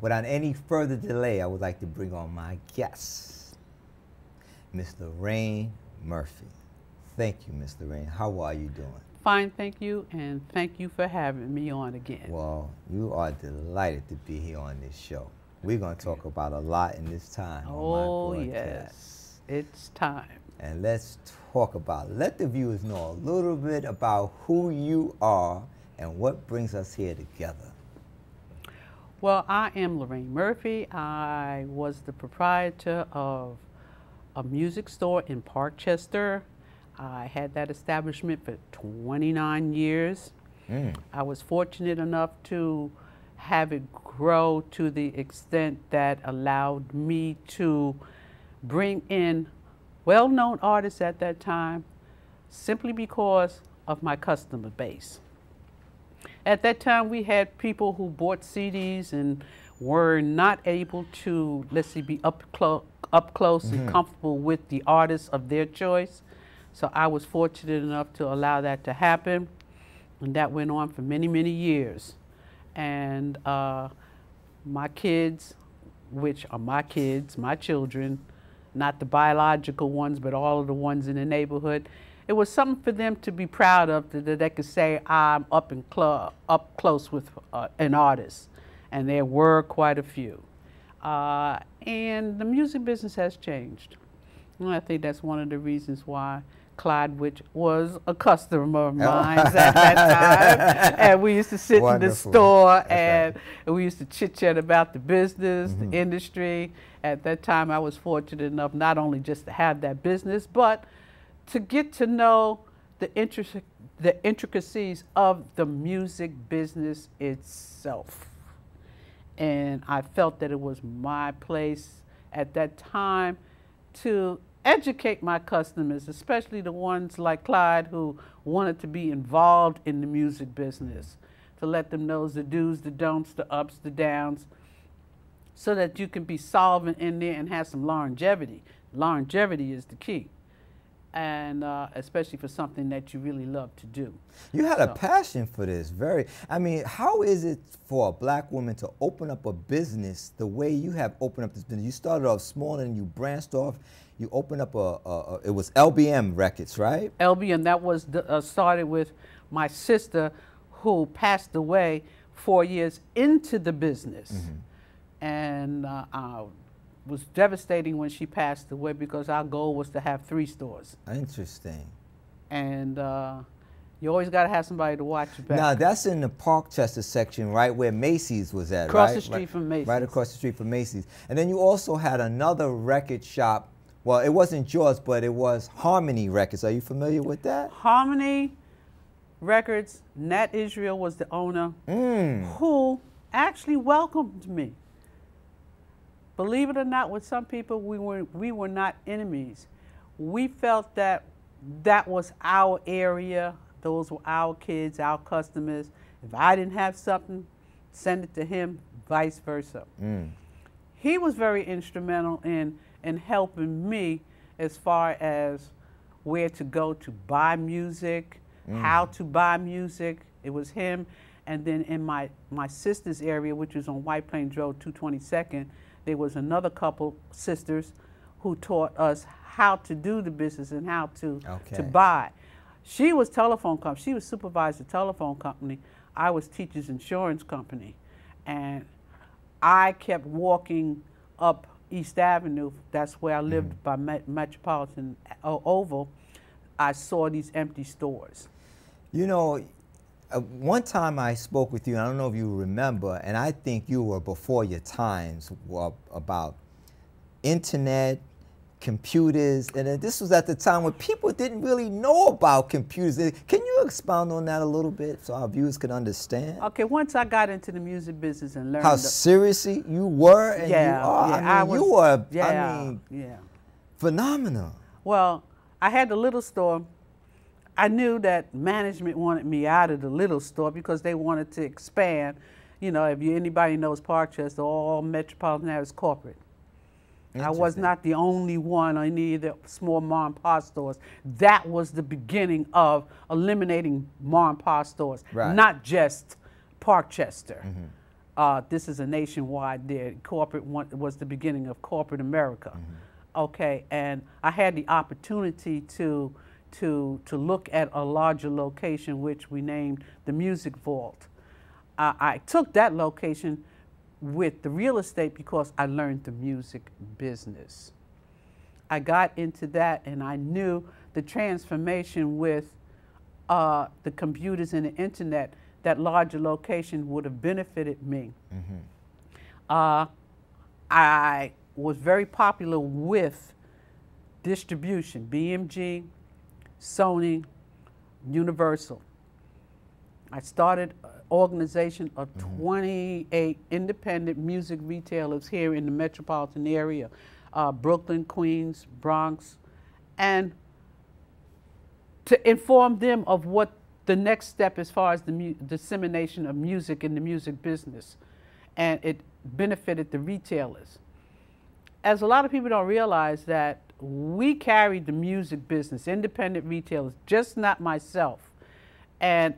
Without any further delay, I would like to bring on my guest, Miss Lorraine Murphy. Thank you, Miss Lorraine. How are you doing? Fine, thank you, and thank you for having me on again. Well, you are delighted to be here on this show. We're going to talk about a lot in this time on my broadcast. Yes, it's time. And let's talk about, let the viewers know a little bit about who you are and what brings us here together. Well, I am Lorraine Murphy. I was the proprietor of a music store in Parkchester. I had that establishment for 29 years. I was fortunate enough to have it grow to the extent that allowed me to bring in well-known artists at that time simply because of my customer base. At that time, we had people who bought CDs and were not able to, let's see, be up close and comfortable with the artists of their choice. So I was fortunate enough to allow that to happen, and that went on for many, many years. And my kids, which are my kids, my children, not the biological ones, but all of the ones in the neighborhood, it was something for them to be proud of, that they could say, I'm up close with an artist. And there were quite a few. And the music business has changed. And I think that's one of the reasons why Clyde, which was a customer of mine at that time, and we used to sit in the store and we used to chit-chat about the business, the industry. At that time, I was fortunate enough not only just to have that business, but to get to know the intricacies of the music business itself. And I felt that it was my place at that time to educate my customers, especially the ones like Clyde who wanted to be involved in the music business, to let them know the do's, the don'ts, the ups, the downs, so that you can be solvent in there and have some longevity. Longevity is the key, and especially for something that you really love to do. You had a passion for this. I mean, how is it for a black woman to open up a business the way you have opened up this business? You started off small and you branched off. You opened up it was LBM Records, right? LBM, that was started with my sister who passed away 4 years into the business. And was devastating when she passed away because our goal was to have 3 stores. Interesting. And you always got to have somebody to watch your back. Now, that's in the Parkchester section, right, where Macy's was at, across the street from Macy's. Right across the street from Macy's. And then you also had another record shop. Well, it wasn't yours, but it was Harmony Records. Are you familiar with that? Harmony Records, Nat Israel was the owner, who actually welcomed me. Believe it or not, with some people, we were not enemies. We felt that that was our area, those were our kids, our customers. If I didn't have something, send it to him, vice versa. He was very instrumental in helping me as far as where to go to buy music, how to buy music. It was him. And then in my sister's area, which was on White Plains Road, 222nd, there was another couple sisters who taught us how to do the business and how to buy. She was telephone company. She was supervisor telephone company. I was teacher's insurance company. And I kept walking up East Avenue. That's where I lived by Metropolitan Oval. I saw these empty stores. You know, one time I spoke with you, and I don't know if you remember, and I think you were before your times, about internet, computers, and this was at the time when people didn't really know about computers. Can you expound on that a little bit so our viewers can understand? Okay, once I got into the music business and learned how seriously you were and you are. I mean, you were, phenomenal. Well, I had the little store. I knew that management wanted me out of the little store because they wanted to expand. You know, if anybody knows Parkchester, all Metropolitan area is corporate. I was not the only one on any of the small mom and pop stores. That was the beginning of eliminating mom and pop stores, not just Parkchester. this is a nationwide deal. Corporate was the beginning of corporate America. Okay, and I had the opportunity to look at a larger location, which we named the Music Vault. I took that location with the real estate because I learned the music business. I got into that, and I knew the transformation with the computers and the internet, that larger location would have benefited me. I was very popular with distribution, BMG, Sony, Universal. I started an organization of 28 independent music retailers here in the metropolitan area, Brooklyn, Queens, Bronx, and to inform them of what the next step as far as the dissemination of music in the music business. And it benefited the retailers. As a lot of people don't realize that we carried the music business, independent retailers, just not myself. And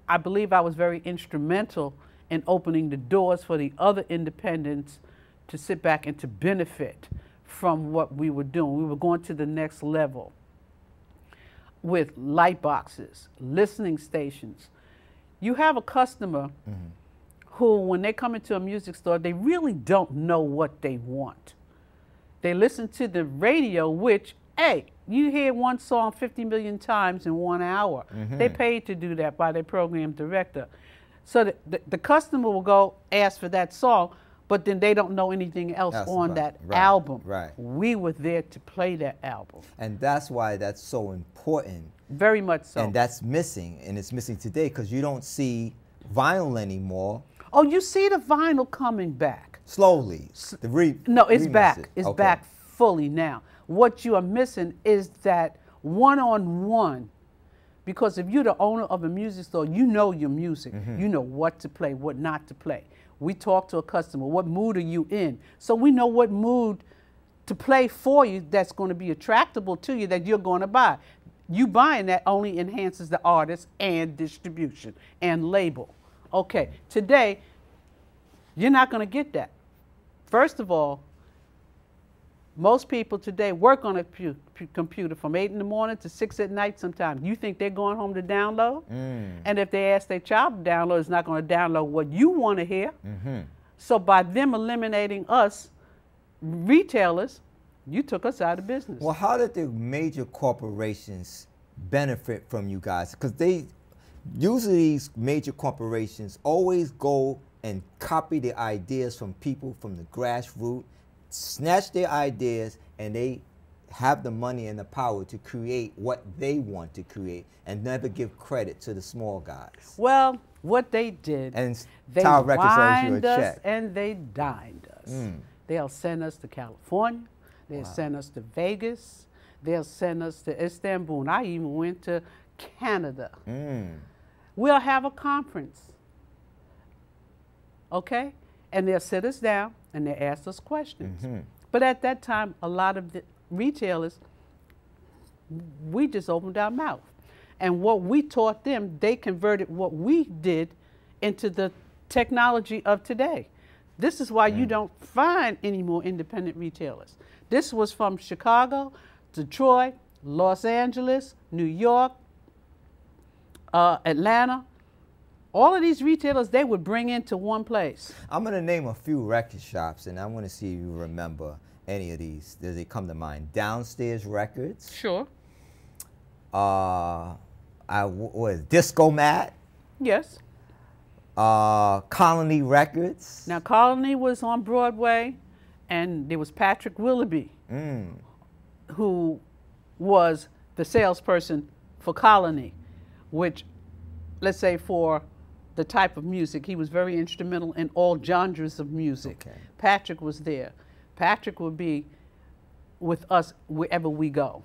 I believe I was very instrumental in opening the doors for the other independents to sit back and to benefit from what we were doing. We were going to the next level with light boxes, listening stations. You have a customer who, when they come into a music store, they really don't know what they want. They listen to the radio, which, hey, you hear one song 50 million times in 1 hour. They paid to do that by their program director. So the customer will go ask for that song, but then they don't know anything else on that album. We were there to play that album. And that's why that's so important. Very much so. And that's missing, and it's missing today because you don't see vinyl anymore. Oh, you see the vinyl coming back. Slowly. No, it's back. It's back fully now. What you are missing is that one-on-one, because if you're the owner of a music store, you know your music. You know what to play, what not to play. We talk to a customer, what mood are you in? So we know what mood to play for you that's going to be attractable to you that you're going to buy. You buying that only enhances the artist and distribution and label. Okay, today, you're not going to get that. First of all, most people today work on a computer from 8 in the morning to 6 at night sometimes. You think they're going home to download? And if they ask their child to download, it's not going to download what you want to hear. So by them eliminating us, retailers, you took us out of business. Well, how did the major corporations benefit from you guys? Because usually these major corporations always go and copy the ideas from people from the grassroots, snatch their ideas, and they have the money and the power to create what they want to create and never give credit to the small guys. Well, what they did, and they wined us and they dined us. They'll send us to California, they'll send us to Vegas, they'll send us to Istanbul. I even went to Canada. We'll have a conference. Okay? And they'll sit us down and they ask us questions. But at that time, a lot of the retailers, we just opened our mouth. And what we taught them, they converted what we did into the technology of today. This is why you don't find any more independent retailers. This was from Chicago, Detroit, Los Angeles, New York, Atlanta. All of these retailers, they would bring into one place. I'm going to name a few record shops, and I want to see if you remember any of these. Does they come to mind? Downstairs Records. Sure. What is it, Disco Mat? Yes. Colony Records. Now, Colony was on Broadway, and there was Patrick Willoughby, who was the salesperson for Colony, which, let's say for the type of music, he was very instrumental in all genres of music. Patrick was there. Patrick would be with us wherever we go.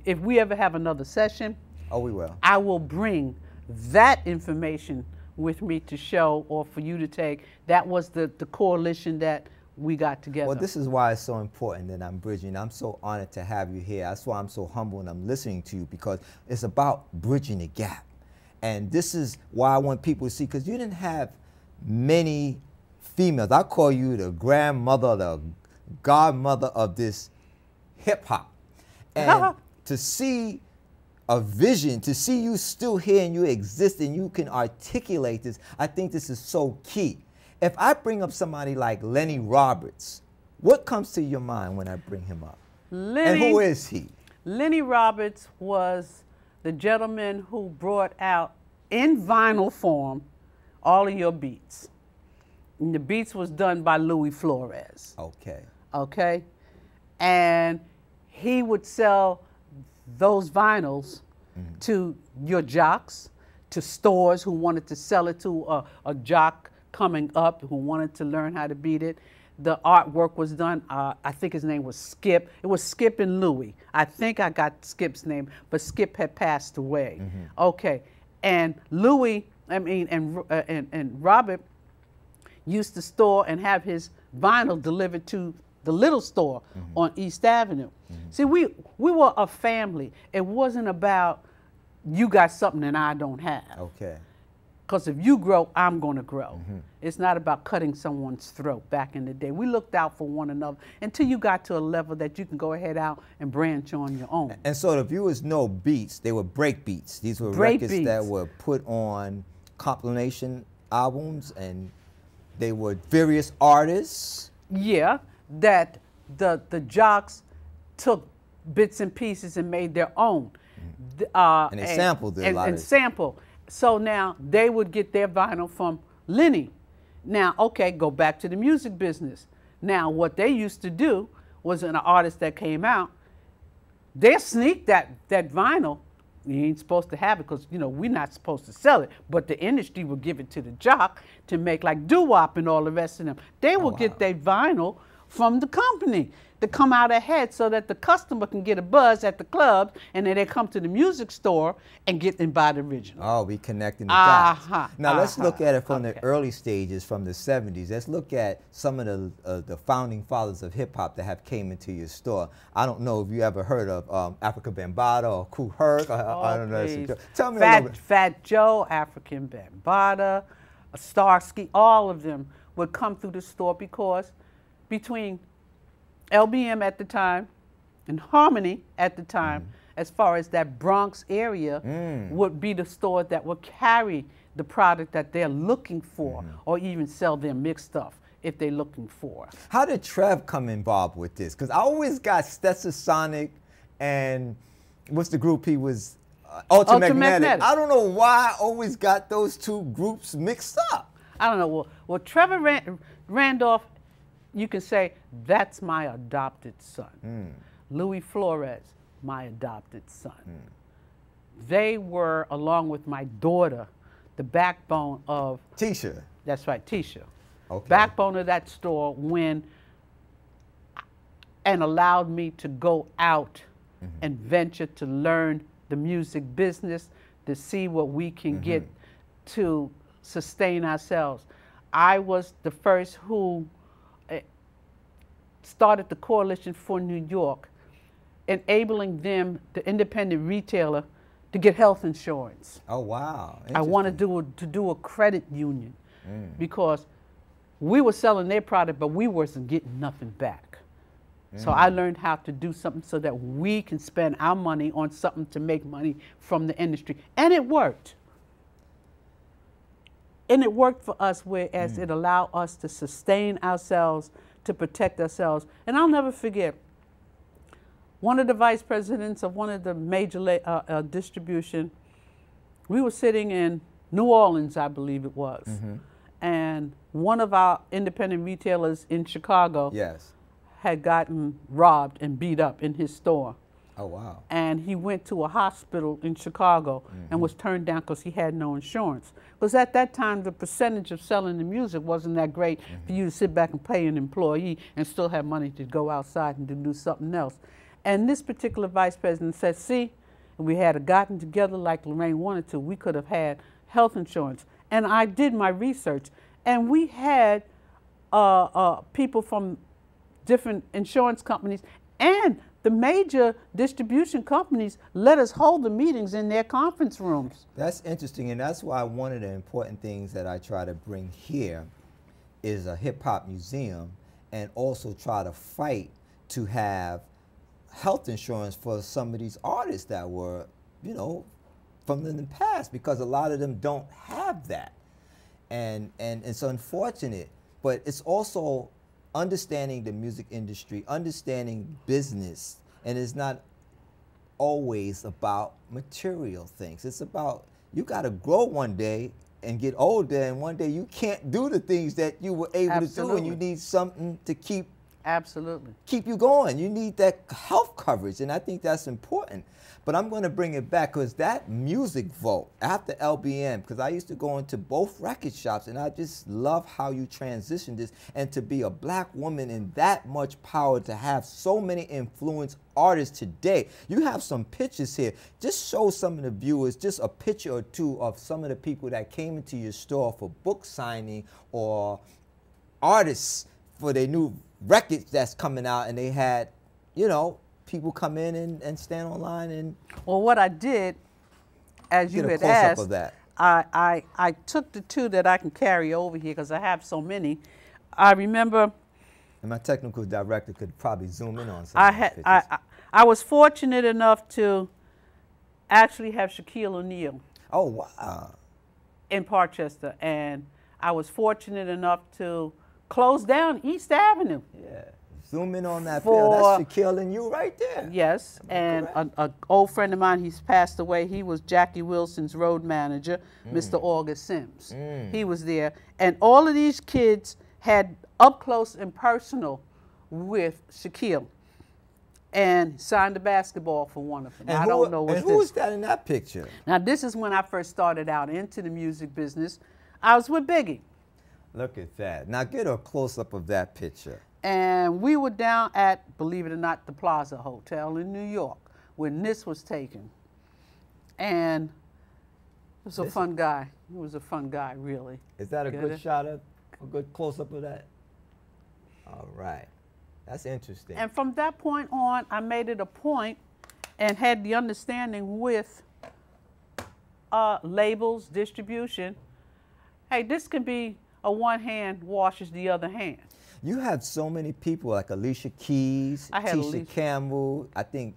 If we ever have another session, we will. I will bring that information with me to show or for you to take. That was the coalition that we got together. Well, this is why it's so important that I'm bridging. I'm so honored to have you here. That's why I'm so humble and I'm listening to you, because it's about bridging the gap. And this is why I want people to see, because you didn't have many females. I call you the grandmother, the godmother of this hip hop. And to see a vision, to see you still here and you exist and you can articulate this, I think this is so key. If I bring up somebody like Lenny Roberts, what comes to your mind when I bring him up? And who is he? Lenny Roberts was the gentleman who brought out in vinyl form all of your beats. And the beats was done by Louis Flores. Okay. Okay? And he would sell those vinyls to your jocks, to stores who wanted to sell it to a jock coming up who wanted to learn how to beat it. The artwork was done, I think his name was Skip. It was Skip and Louie. I think I got Skip's name, but Skip had passed away. Okay, and Louie, and Robert used to store and have his vinyl delivered to the little store on East Avenue. See, we were a family. It wasn't about you got something and I don't have. Okay. Because if you grow, I'm going to grow. It's not about cutting someone's throat back in the day. We looked out for one another until you got to a level that you can go ahead out and branch on your own. And so the viewers know beats. They were break beats. These were Break records beats that were put on compilation albums, and they were various artists. Yeah, that the jocks took bits and pieces and made their own. And they sampled a lot of sample. So now they would get their vinyl from Lenny. Now, okay, go back to the music business. Now, what they used to do was an artist that came out, they'll sneak that vinyl. You ain't supposed to have it because, you know, we're not supposed to sell it, but the industry will give it to the jock to make like doo-wop and all the rest of them. They will get their vinyl from the company to come out ahead so that the customer can get a buzz at the club, and then they come to the music store and get and buy the original. Oh, we connecting the dots. Now let's look at it from the early stages, from the 70s. Let's look at some of the founding fathers of hip hop that have came into your store. I don't know if you ever heard of Africa Bambaataa or Kool Herc. I don't know. Tell me a little bit. Fat Joe, African Bambaataa, Starsky, all of them would come through the store because between LBM at the time and Harmony at the time, as far as that Bronx area, would be the store that would carry the product that they're looking for, or even sell their mixed stuff if they're looking for. How did Trev come involved with this? Because I always got Stetsasonic and what's the group he was? Ultramagnetic. I don't know why I always got those two groups mixed up. I don't know. Well, Trevor Randolph, you can say, that's my adopted son. Louis Flores, my adopted son. They were, along with my daughter, the backbone of... Tisha. That's right, Tisha. Okay. Backbone of that store and allowed me to go out and venture to learn the music business, to see what we can get to sustain ourselves. I was the first who started the Coalition for New York, enabling them, the independent retailer, to get health insurance. Oh, wow. I wanted to do a credit union because we were selling their product, but we wasn't getting nothing back. So I learned how to do something so that we can spend our money on something to make money from the industry. And it worked. And it worked for us, whereas it allowed us to sustain ourselves, to protect ourselves. And I'll never forget, one of the vice presidents of one of the major distribution, we were sitting in New Orleans, I believe it was. And one of our independent retailers in Chicago had gotten robbed and beat up in his store. Oh, wow. And he went to a hospital in Chicago and was turned down because he had no insurance. Because at that time, the percentage of selling the music wasn't that great for you to sit back and pay an employee and still have money to go outside and to do something else. And this particular vice president said, see, if we had gotten together like Lorraine wanted to, we could have had health insurance. And I did my research, and we had people from different insurance companies, and the major distribution companies let us hold the meetings in their conference rooms. That's interesting, and that's why one of the important things that I try to bring here is a hip hop museum and also try to fight to have health insurance for some of these artists that were, you know, from the past, because a lot of them don't have that. And it's unfortunate, but it's also understanding the music industry, understanding business, and it's not always about material things. It's about, you got to grow one day and get older, and one day you can't do the things that you were able to do, and you need something to keep you going. You need that health coverage, and I think that's important. But I'm going to bring it back, because that music vault after LBM, because I used to go into both record shops, and I just love how you transitioned this, and to be a black woman in that much power, to have so many influenced artists today. You have some pictures here. Just show some of the viewers just a picture or two of some of the people that came into your store for book signing, or artists for their new records that's coming out, and they had, you know, people come in and stand online and... Well, what I did, as you had asked, of that. I took the two that I can carry over here, because I have so many. I remember... And my technical director could probably zoom in on some of these pictures. I was fortunate enough to actually have Shaquille O'Neal. Oh, wow. In Parkchester, and I was fortunate enough to close down East Avenue. Yeah. Zoom in on that bill. That's Shaquille and you right there. Yes, and an old friend of mine, he's passed away. He was Jackie Wilson's road manager, Mr. August Sims. He was there. And all of these kids had up close and personal with Shaquille, and signed a basketball for one of them. And I don't know what's this. And who was that in that picture? Now, this is when I first started out into the music business. I was with Biggie. Look at that. Now get a close-up of that picture. And we were down at, believe it or not, the Plaza Hotel in New York when this was taken. And it was a fun guy. He was a fun guy, really. Is that a good shot of, a good close-up of that? All right. That's interesting. And from that point on, I made it a point and had the understanding with labels, distribution. Hey, this can be a one hand washes the other hand. You had so many people like Alicia Keys, Tisha Campbell, I think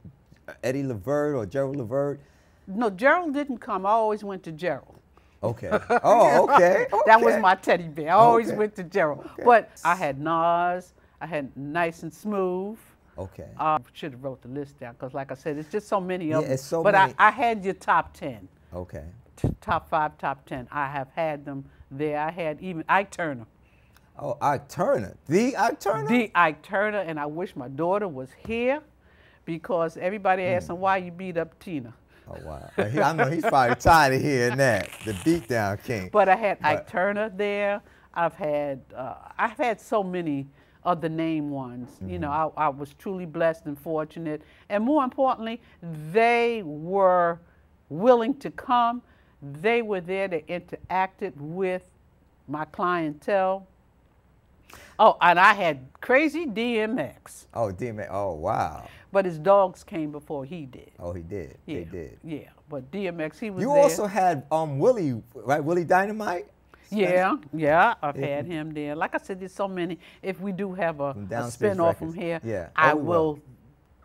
Eddie Levert or Gerald Levert. No, Gerald didn't come. I always went to Gerald. Okay. Oh, okay. That was my teddy bear. I always went to Gerald. Okay. But I had Nas. I had Nice and Smooth. Okay. Should have wrote the list down, because like I said, it's just so many of them. It's so but many. I had your top 10. Okay. Top 5, top 10. I have had them there. I had even Ike Turner. Oh, Ike Turner. The Ike Turner? The Ike Turner, and I wish my daughter was here, because everybody asking why you beat up Tina. Oh, wow. I know he's probably tired of hearing that, the beatdown king. But I had Ike Turner there. I've had so many of the name ones. You know, I was truly blessed and fortunate. And more importantly, they were willing to come. They were there. They interacted with my clientele. Oh, and I had crazy DMX. Oh, DMX. Oh, wow. But his dogs came before he did. Oh, he did. Yeah. They did. Yeah, but DMX, he was You there. also had Willie, right? Willie Dynamite? Yeah, I've had him there. Like I said, there's so many. If we do have a spin-off from here, I will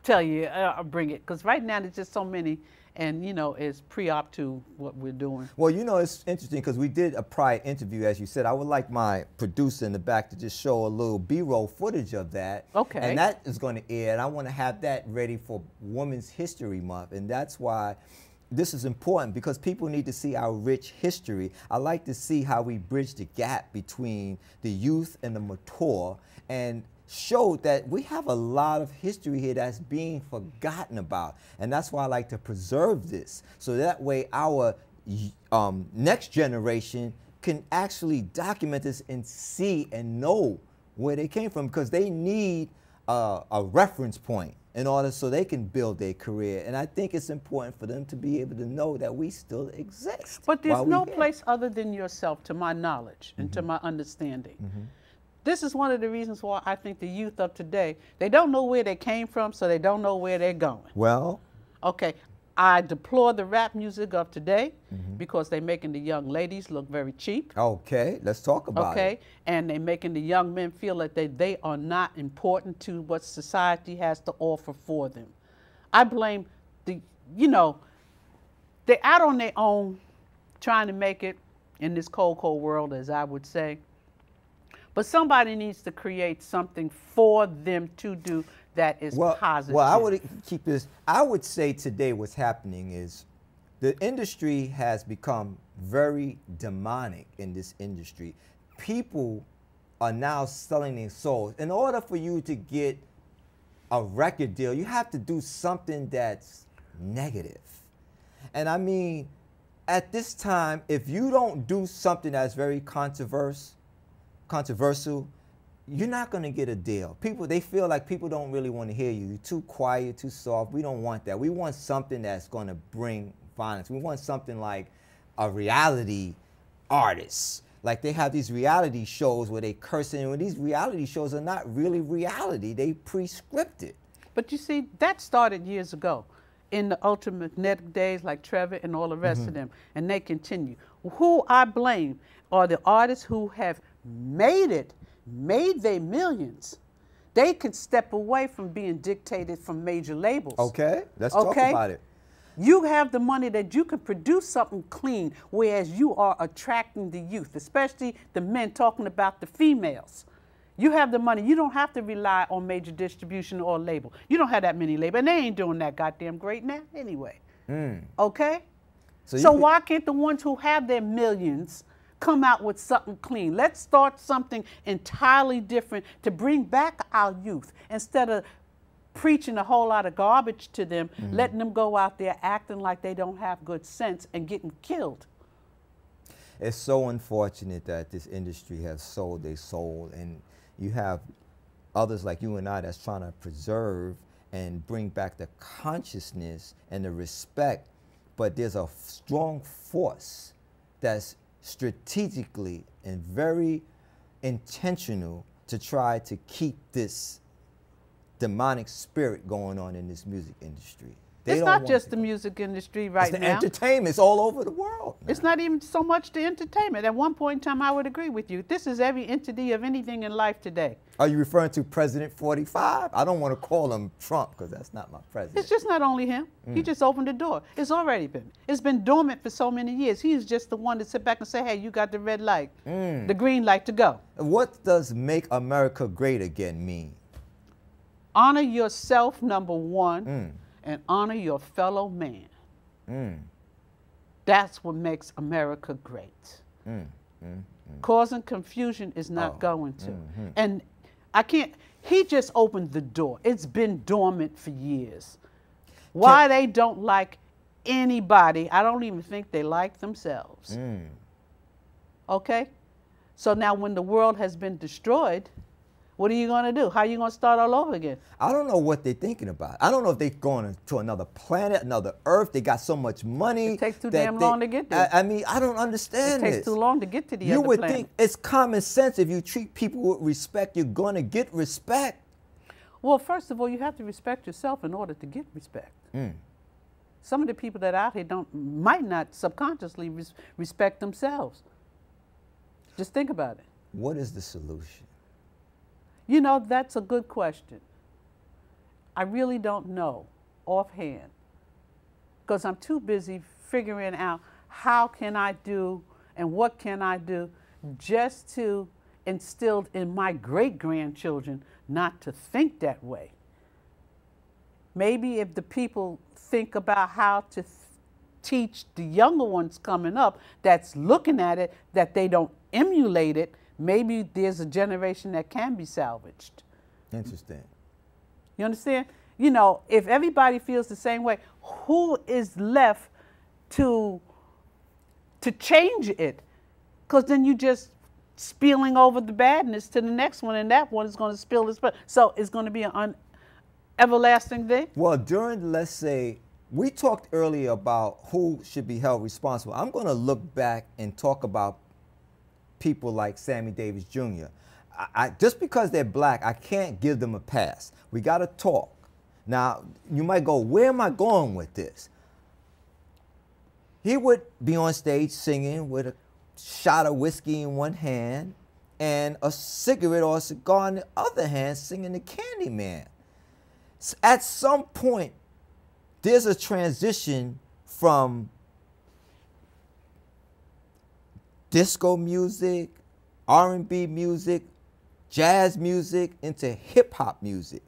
tell you, I'll bring it. Because right now, there's just so many. And, you know, it's pre-op to what we're doing. Well, you know, it's interesting because we did a prior interview, as you said. I would like my producer in the back to just show a little B-roll footage of that. Okay. And that is going to air, and I want to have that ready for Women's History Month. And that's why this is important, because people need to see our rich history. I like to see how we bridge the gap between the youth and the mature, and showed that we have a lot of history here that's being forgotten about. And that's why I like to preserve this, so that way our next generation can actually document this and see and know where they came from, because they need a reference point in order so they can build their career. And I think it's important for them to be able to know that we still exist. But there's no place other than yourself, to my knowledge and to my understanding. This is one of the reasons why I think the youth of today, they don't know where they came from, so they don't know where they're going. Well. Okay, I deplore the rap music of today because they're making the young ladies look very cheap. Okay, let's talk about it. Okay, and they're making the young men feel that they are not important to what society has to offer for them. I blame they're out on their own trying to make it in this cold, cold world, as I would say. But somebody needs to create something for them to do that is positive. Well, I would keep this. I would say today what's happening is the industry has become very demonic in this industry. People are now selling their souls. In order for you to get a record deal, you have to do something that's negative. And I mean, at this time, if you don't do something that's very controversial, you're not going to get a deal. People, they feel like people don't really want to hear you. You're too quiet, too soft. We don't want that. We want something that's going to bring violence. We want something like a reality artist. Like they have these reality shows where they cursing, and these reality shows are not really reality. They pre-scripted. But you see, that started years ago in the ultramagnetic days like Trevor and all the rest of them, and they continue. Who I blame are the artists who have made their millions. They can step away from being dictated from major labels. Okay, let's talk about it. You have the money that you can produce something clean, whereas you are attracting the youth, especially the men talking about the females. You have the money. You don't have to rely on major distribution or label. You don't have that many label, and they ain't doing that goddamn great now anyway. Okay? So why can't the ones who have their millions come out with something clean? Let's start something entirely different to bring back our youth instead of preaching a whole lot of garbage to them, letting them go out there acting like they don't have good sense and getting killed. It's so unfortunate that this industry has sold their soul, and you have others like you and I that's trying to preserve and bring back the consciousness and the respect, but there's a strong force that's strategically and very intentional to try to keep this demonic spirit going on in this music industry. It's not just the music industry right now. It's the entertainment. It's all over the world now. It's not even so much the entertainment. At one point in time, I would agree with you. This is every entity of anything in life today. Are you referring to President 45? I don't want to call him Trump because that's not my president. It's just not only him. He just opened the door. It's already been. It's been dormant for so many years. He's just the one to sit back and say, hey, you got the red light, the green light to go. What does make America great again mean? Honor yourself, number one, and honor your fellow man. That's what makes America great. Causing confusion is not going to. And I can't, he just opened the door. It's been dormant for years. Why they don't like anybody, I don't even think they like themselves. Okay? So now when the world has been destroyed, what are you going to do? How are you going to start all over again? I don't know what they're thinking about. I don't know if they're going to another planet, another Earth. They got so much money. It takes too damn long to get there. I mean, I don't understand this. It takes too long to get to the other planet. You would think it's common sense. If you treat people with respect, you're going to get respect. Well, first of all, you have to respect yourself in order to get respect. Some of the people that are out here might not subconsciously respect themselves. Just think about it. What is the solution? You know, that's a good question. I really don't know offhand because I'm too busy figuring out how can I do and what can I do just to instill in my great-grandchildren not to think that way. Maybe if the people think about how to teach the younger ones coming up that's looking at it, that they don't emulate it, maybe there's a generation that can be salvaged. Interesting. You understand? You know, if everybody feels the same way, who is left to change it? Because then you just spilling over the badness to the next one, and that one is going to spill this. So it's going to be an everlasting thing? Well, during, let's say, we talked earlier about who should be held responsible. I'm going to look back and talk about people like Sammy Davis Jr. Just because they're black, I can't give them a pass. We got to talk. Now, you might go, where am I going with this? He would be on stage singing with a shot of whiskey in one hand and a cigarette or a cigar in the other hand, singing the Candyman. At some point, there's a transition from disco music, R&B music, jazz music into hip-hop music.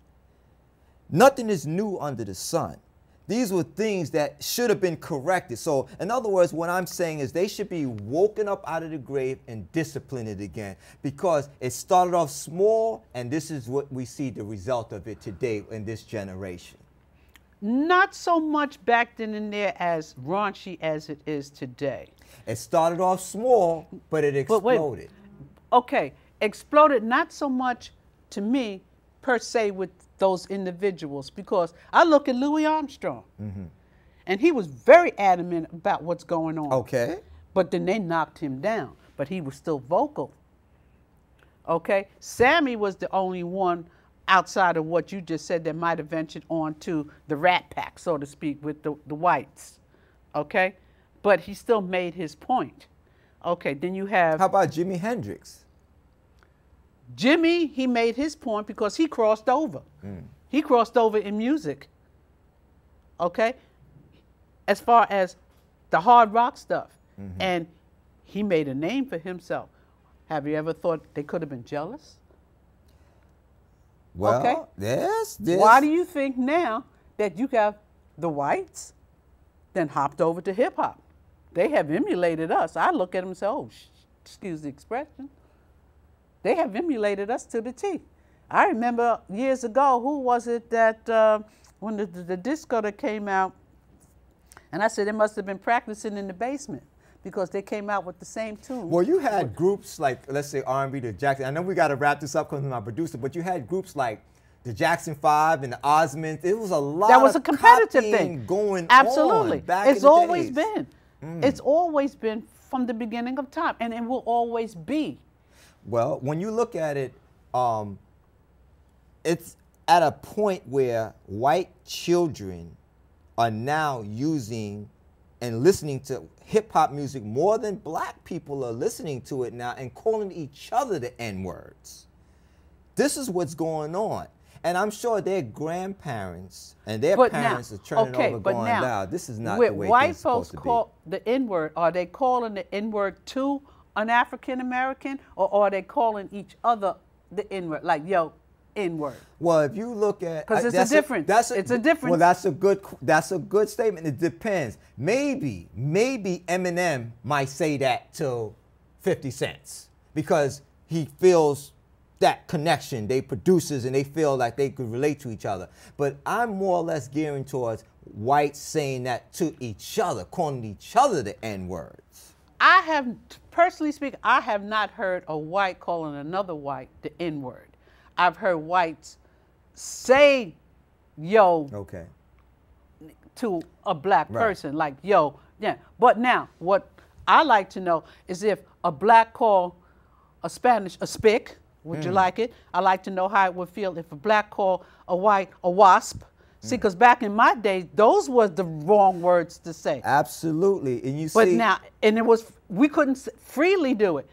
Nothing is new under the sun. These were things that should have been corrected. So, in other words, what I'm saying is they should be woken up out of the grave and disciplined again, because it started off small, and this is what we see the result of it today in this generation. Not so much back then and there as raunchy as it is today. It started off small, but it exploded. Okay, exploded not so much to me per se with those individuals, because I look at Louis Armstrong, and he was very adamant about what's going on. Okay. But then they knocked him down, but he was still vocal. Okay, Sammy was the only one outside of what you just said that might have ventured on to the Rat Pack, so to speak, with the whites. Okay, but he still made his point. Okay, then you have... How about Jimi Hendrix? Jimmy, he made his point because he crossed over. He crossed over in music. Okay? As far as the hard rock stuff. And he made a name for himself. Have you ever thought they could have been jealous? Well, okay. Yes. Why do you think now that you have the whites then hopped over to hip hop? They have emulated us. I look at them and say, oh, excuse the expression. They have emulated us to the T. I remember years ago, who was it that, when the disco that came out, and I said they must have been practicing in the basement because they came out with the same tune. Well, you had groups like, let's say R&B, the Jackson. I know we got to wrap this up because I'm my producer, but you had groups like the Jackson 5 and the Osmonds. It was a lot that was a competitive thing thing going Absolutely. on back It's in the always days. been. It's always been from the beginning of time, and it will always be. Well, when you look at it, it's at a point where white children are now using and listening to hip-hop music more than black people are listening to it now and calling each other the N-words. This is what's going on. And I'm sure their grandparents and their parents are turning over going, now, this is not the way white things supposed folks to call the N-word, are they calling the N-word to an African-American, or are they calling each other the N-word, like, yo, N-word? Well, if you look at... Because it's a difference. It's a difference. Well, that's a good statement. It depends. Maybe Eminem might say that to 50 Cent because he feels that connection. They producers and they feel like they could relate to each other. But I'm more or less gearing towards whites saying that to each other, calling each other the N-words. I have, personally speaking, I have not heard a white calling another white the N-word. I've heard whites say, yo, to a black person, like, yo, yeah. But now, what I like to know is if a black call a Spanish a spick, would you like it? I like to know how it would feel if a black call a white a wasp. See, because back in my days, those were the wrong words to say. Absolutely, and you see. But now, and it was, we couldn't freely do it.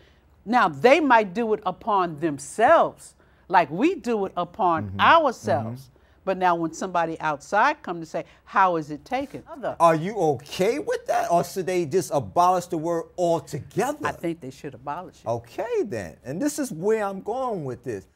Now, they might do it upon themselves, like we do it upon ourselves. But now when somebody outside come to say, how is it taken? Are you okay with that, or should they just abolish the word altogether? I think they should abolish it. Okay, then. And this is where I'm going with this.